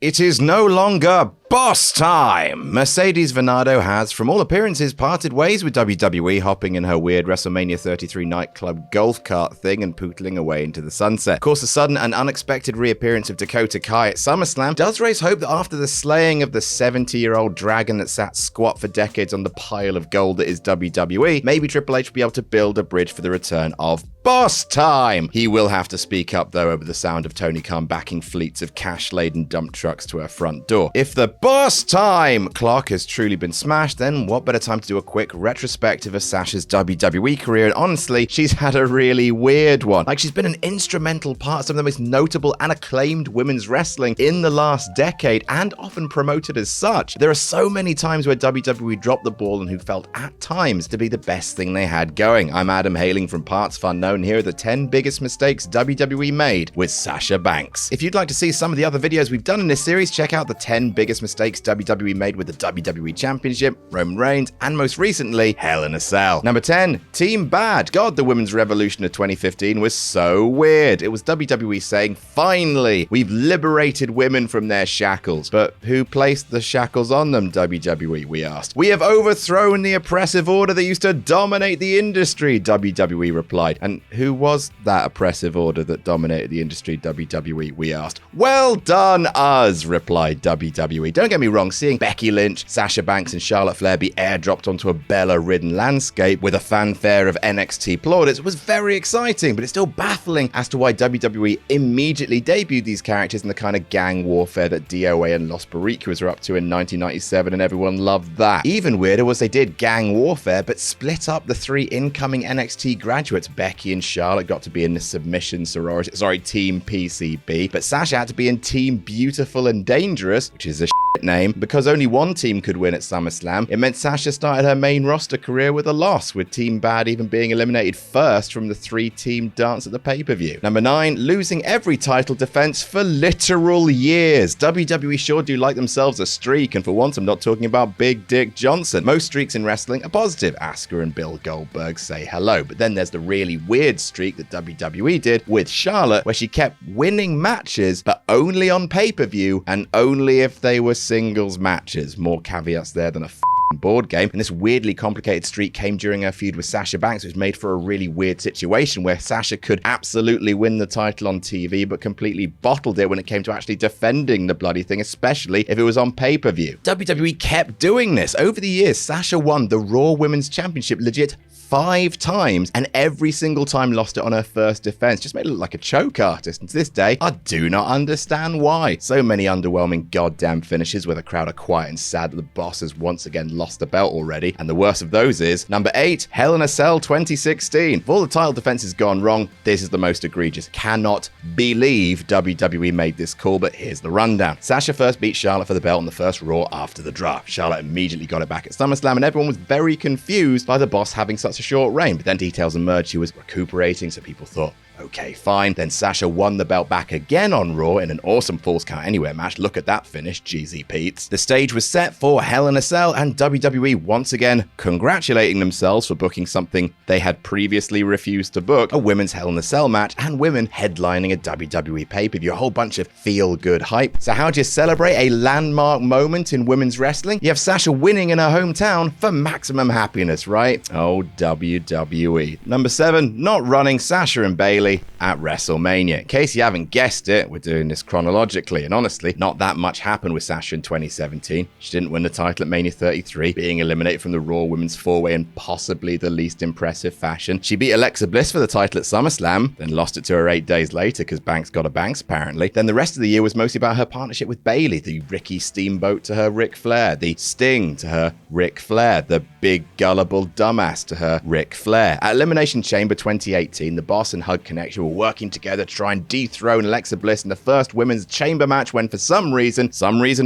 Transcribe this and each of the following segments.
It is no longer boss time! Mercedes Varnado has, from all appearances, parted ways with WWE, hopping in her weird WrestleMania 33 nightclub golf cart thing and pootling away into the sunset. Of course, the sudden and unexpected reappearance of Dakota Kai at SummerSlam does raise hope that after the slaying of the 70-year-old dragon that sat squat for decades on the pile of gold that is WWE, maybe Triple H will be able to build a bridge for the return of boss time! He will have to speak up, though, over the sound of Tony Khan backing fleets of cash-laden dump trucks to her front door. If the boss time clock has truly been smashed, then what better time to do a quick retrospective of Sasha's WWE career? And honestly, she's had a really weird one. Like, she's been an instrumental part of some of the most notable and acclaimed women's wrestling in the last decade, and often promoted as such. There are so many times where WWE dropped the ball and who felt at times to be the best thing they had going. I'm Adam, hailing from partsFUNknown. Here are the 10 biggest mistakes WWE made with Sasha Banks. If you'd like to see some of the other videos we've done in this series, check out the 10 biggest mistakes WWE made with the WWE Championship, Roman Reigns, and most recently, Hell in a Cell. Number 10, Team Bad. God, the Women's Revolution of 2015 was so weird. It was WWE saying, finally, we've liberated women from their shackles. But who placed the shackles on them, WWE, we asked. We have overthrown the oppressive order that used to dominate the industry, WWE replied. And who was that oppressive order that dominated the industry, WWE, we asked. Well done, us, replied WWE. Don't get me wrong, seeing Becky Lynch, Sasha Banks, and Charlotte Flair be airdropped onto a Bella-ridden landscape with a fanfare of NXT plaudits was very exciting, but it's still baffling as to why WWE immediately debuted these characters in the kind of gang warfare that DOA and Los Barriquas were up to in 1997, and everyone loved that. Even weirder was they did gang warfare, but split up the three incoming NXT graduates. Becky and Charlotte got to be in the submission sorority, Team PCB, but Sasha had to be in Team Beautiful and Dangerous, which is a name. Because only one team could win at SummerSlam, it meant Sasha started her main roster career with a loss, with Team Bad even being eliminated first from the three-team dance at the pay-per-view. Number 9, losing every title defense for literal years. WWE sure do like themselves a streak, and for once I'm not talking about Big Dick Johnson. Most streaks in wrestling are positive. Asuka and Bill Goldberg say hello. But then there's the really weird streak that WWE did with Charlotte, where she kept winning matches, but only on pay-per-view, and only if they were singles matches. More caveats there than a board game. And this weirdly complicated streak came during her feud with Sasha Banks, which made for a really weird situation where Sasha could absolutely win the title on TV, but completely bottled it when it came to actually defending the bloody thing, especially if it was on pay-per-view. WWE kept doing this. Over the years, Sasha won the Raw Women's Championship legit 5 times, and every single time lost it on her first defense. Just made it look like a choke artist. And to this day, I do not understand why. So many underwhelming goddamn finishes where the crowd are quiet and sad that the boss has once again lost the belt already. And the worst of those is number 8, Hell in a Cell 2016. If all the title defense has gone wrong, this is the most egregious. Cannot believe WWE made this call, but here's the rundown. Sasha first beat Charlotte for the belt on the first Raw after the draft. Charlotte immediately got it back at SummerSlam, and everyone was very confused by the boss having such a short reign. But then details emerged she was recuperating, so people thought, okay, fine. Then Sasha won the belt back again on Raw in an awesome Falls Count Anywhere match. Look at that finish, Jeezy Pete's. The stage was set for Hell in a Cell, and WWE once again congratulating themselves for booking something they had previously refused to book, a women's Hell in a Cell match, and women headlining a WWE pay-per-view. A whole bunch of feel-good hype. So how do you celebrate a landmark moment in women's wrestling? You have Sasha winning in her hometown for maximum happiness, right? Oh, WWE. Number 7, not running Sasha and Bayley at WrestleMania. In case you haven't guessed it, we're doing this chronologically, and honestly, not that much happened with Sasha in 2017. She didn't win the title at Mania 33, being eliminated from the Raw Women's 4-Way in possibly the least impressive fashion. She beat Alexa Bliss for the title at SummerSlam, then lost it to her 8 days later because Banks got a Banks apparently. Then the rest of the year was mostly about her partnership with Bayley, the Ricky Steamboat to her Ric Flair, the Sting to her Ric Flair, the big gullible dumbass to her Ric Flair. At Elimination Chamber 2018, the Boss and Hug Connection were working together to try and dethrone Alexa Bliss in the first women's chamber match when for some reason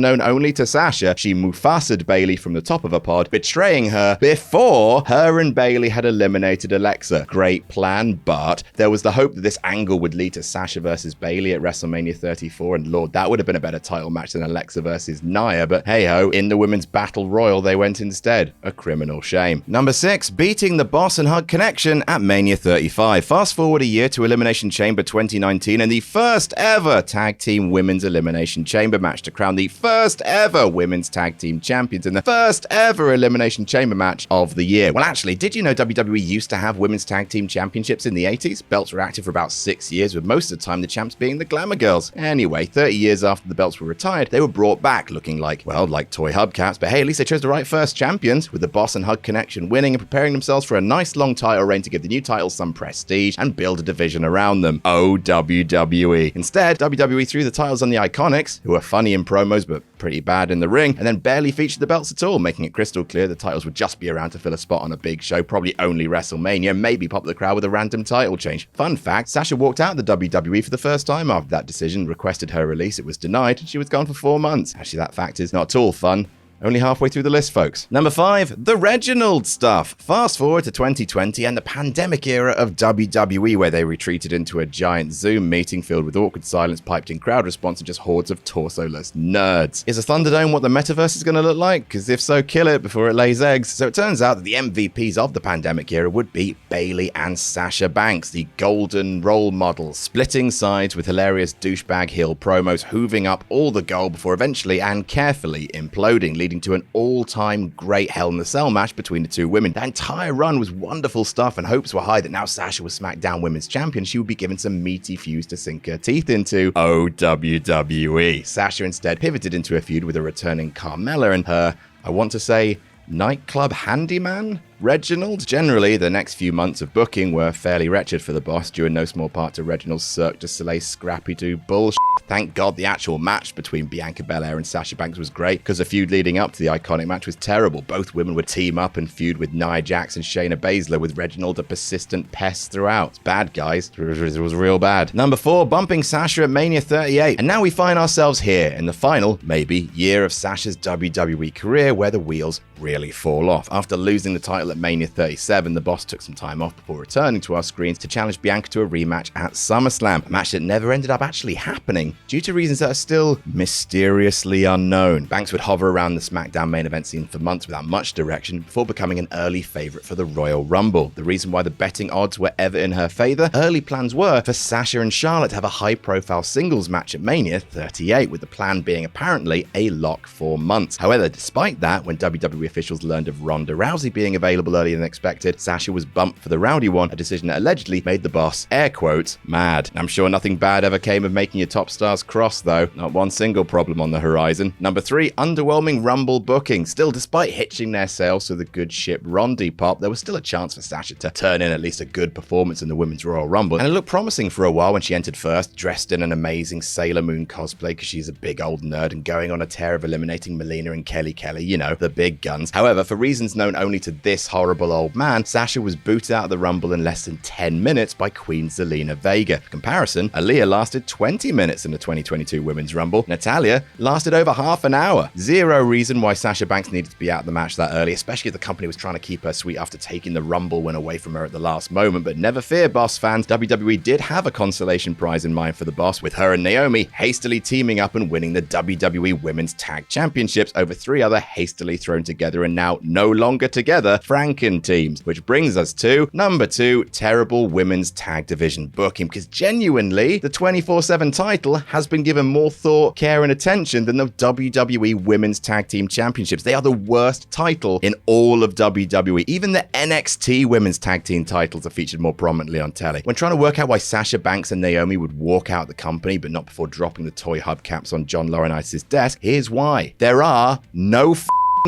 known only to Sasha, she Mufasa'd Bayley from the top of a pod, betraying her before her and Bayley had eliminated Alexa. Great plan, but there was the hope that this angle would lead to Sasha versus Bayley at WrestleMania 34, and Lord, that would have been a better title match than Alexa versus Nia, but hey-ho, in the women's battle royal they went instead. A criminal shame. Number 6, beating the Boss and Hug Connection at Mania 35. Fast forward a year to to Elimination Chamber 2019 and the first ever Tag Team Women's Elimination Chamber match to crown the first ever Women's Tag Team Champions in the first ever Elimination Chamber match of the year. Well, actually, did you know WWE used to have Women's Tag Team Championships in the 80s? Belts were active for about 6 years, with most of the time the champs being the Glamour Girls. Anyway, 30 years after the belts were retired, they were brought back looking like, well, like toy hubcaps, but hey, at least they chose the right first champions, with the Boss and Hug connection winning and preparing themselves for a nice long title reign to give the new titles some prestige and build a division around them. Oh, WWE. Instead, WWE threw the titles on the Iconics, who were funny in promos but pretty bad in the ring, and then barely featured the belts at all, making it crystal clear the titles would just be around to fill a spot on a big show, probably only WrestleMania, maybe pop the crowd with a random title change. Fun fact, Sasha walked out of the WWE for the first time after that decision, requested her release, it was denied, and she was gone for 4 months. Actually, that fact is not at all fun. Only halfway through the list, folks. Number 5, the Reginald stuff. Fast forward to 2020 and the pandemic era of WWE, where they retreated into a giant Zoom meeting filled with awkward silence, piped-in crowd response, and just hordes of torso-less nerds. Is a Thunderdome what the metaverse is going to look like? Because if so, kill it before it lays eggs. So it turns out that the MVPs of the pandemic era would be Bayley and Sasha Banks, the golden role models, splitting sides with hilarious douchebag heel promos, hooving up all the gold before eventually and carefully imploding, leading to an all-time great Hell in a Cell match between the two women. That entire run was wonderful stuff, and hopes were high that now Sasha was SmackDown Women's Champion, she would be given some meaty feuds to sink her teeth into. Oh, WWE. Sasha instead pivoted into a feud with a returning Carmella and her, I want to say, nightclub handyman? Reginald. Generally, the next few months of booking were fairly wretched for the boss, due in no small part to Reginald's Cirque du Soleil scrappy-do bullshit. Thank God the actual match between Bianca Belair and Sasha Banks was great, because the feud leading up to the iconic match was terrible. Both women would team up and feud with Nia Jax and Shayna Baszler, with Reginald a persistent pest throughout. It's bad, guys. It was real bad. Number 4, bumping Sasha at Mania 38. And now we find ourselves here, in the final, maybe, year of Sasha's WWE career, where the wheels really fall off. After losing the title at Mania 37, the boss took some time off before returning to our screens to challenge Bianca to a rematch at SummerSlam, a match that never ended up actually happening due to reasons that are still mysteriously unknown. Banks would hover around the SmackDown main event scene for months without much direction before becoming an early favorite for the Royal Rumble. The reason why the betting odds were ever in her favor, early plans were for Sasha and Charlotte to have a high-profile singles match at Mania 38, with the plan being apparently a lock for months. However, despite that, when WWE officials learned of Ronda Rousey being available earlier than expected, Sasha was bumped for the Rowdy one, a decision that allegedly made the boss, air quotes, mad. I'm sure nothing bad ever came of making your top stars cross, though. Not one single problem on the horizon. Number 3, underwhelming Rumble booking. Still, despite hitching their sails to the good ship Rondi pop, there was still a chance for Sasha to turn in at least a good performance in the Women's Royal Rumble, and it looked promising for a while when she entered first, dressed in an amazing Sailor Moon cosplay because she's a big old nerd, and going on a tear of eliminating Melina and Kelly, you know, the big guns. However, for reasons known only to this horrible old man, Sasha was booted out of the Rumble in less than 10 minutes by Queen Zelina Vega. For comparison, Aaliyah lasted 20 minutes in the 2022 Women's Rumble. Natalya lasted over half an hour. Zero reason why Sasha Banks needed to be out of the match that early, especially if the company was trying to keep her sweet after taking the Rumble win away from her at the last moment. But never fear, boss fans, WWE did have a consolation prize in mind for the boss, with her and Naomi hastily teaming up and winning the WWE Women's Tag Championships over 3 other hastily thrown together and now no longer together Franken teams. Which brings us to number 2, terrible women's tag division booking, because genuinely the 24/7 title has been given more thought, care, and attention than the WWE Women's Tag Team Championships. They are the worst title in all of WWE. Even the NXT Women's Tag Team titles are featured more prominently on telly. When trying to work out why Sasha Banks and Naomi would walk out the company, but not before dropping the toy hubcaps on John Laurinaitis' desk, here's why. There are no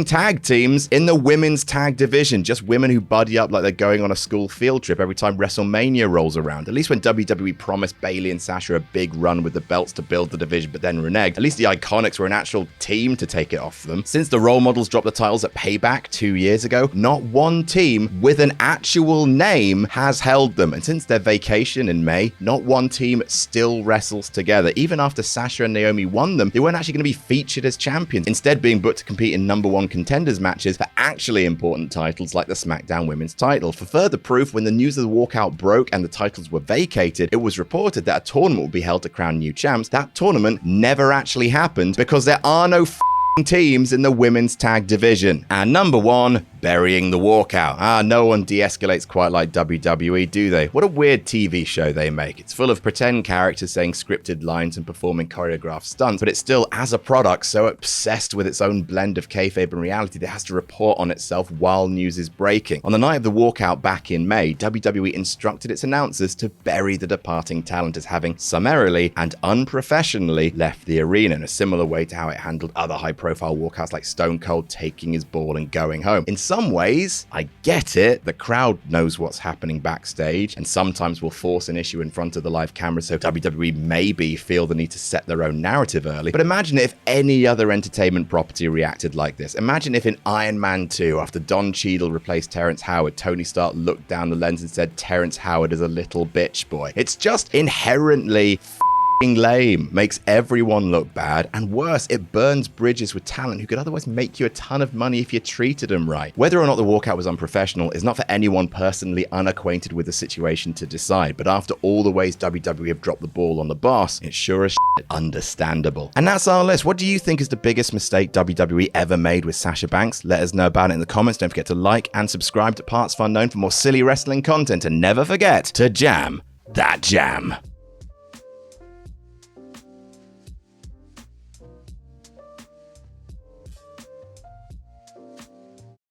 tag teams in the women's tag division, just women who buddy up like they're going on a school field trip every time WrestleMania rolls around. At least when WWE promised Bayley and Sasha a big run with the belts to build the division but then reneged, at least the Iconics were an actual team to take it off them. Since the role models dropped the titles at Payback 2 years ago, not one team with an actual name has held them, and since their vacation in May, not one team still wrestles together. Even after Sasha and Naomi won them, they weren't actually going to be featured as champions, instead being booked to compete in number 1 contenders matches for actually important titles like the SmackDown Women's title. For further proof, when the news of the walkout broke and the titles were vacated, it was reported that a tournament would be held to crown new champs. That tournament never actually happened because there are no teams in the women's tag division. And number 1, Burying the walkout. No one de-escalates quite like WWE, do they? What a weird TV show they make. It's full of pretend characters saying scripted lines and performing choreographed stunts, but it's still, as a product, so obsessed with its own blend of kayfabe and reality that it has to report on itself while news is breaking. On the night of the walkout back in May, WWE instructed its announcers to bury the departing talent as having summarily and unprofessionally left the arena, in a similar way to how it handled other high-profile walkouts like Stone Cold taking his ball and going home. In some ways, I get it. The crowd knows what's happening backstage and sometimes will force an issue in front of the live camera, so WWE maybe feel the need to set their own narrative early. But imagine if any other entertainment property reacted like this. Imagine if in Iron Man 2, after Don Cheadle replaced Terrence Howard, Tony Stark looked down the lens and said, "Terrence Howard is a little bitch boy." It's just inherently lame, makes everyone look bad, and worse, it burns bridges with talent who could otherwise make you a ton of money if you treated them right. Whether or not the walkout was unprofessional is not for anyone personally unacquainted with the situation to decide, but after all the ways WWE have dropped the ball on the boss, it's sure as shit understandable. And that's our list. What do you think is the biggest mistake WWE ever made with Sasha Banks? Let us know about it in the comments. Don't forget to like and subscribe to PartsFUNknown for more silly wrestling content, and never forget to jam that jam.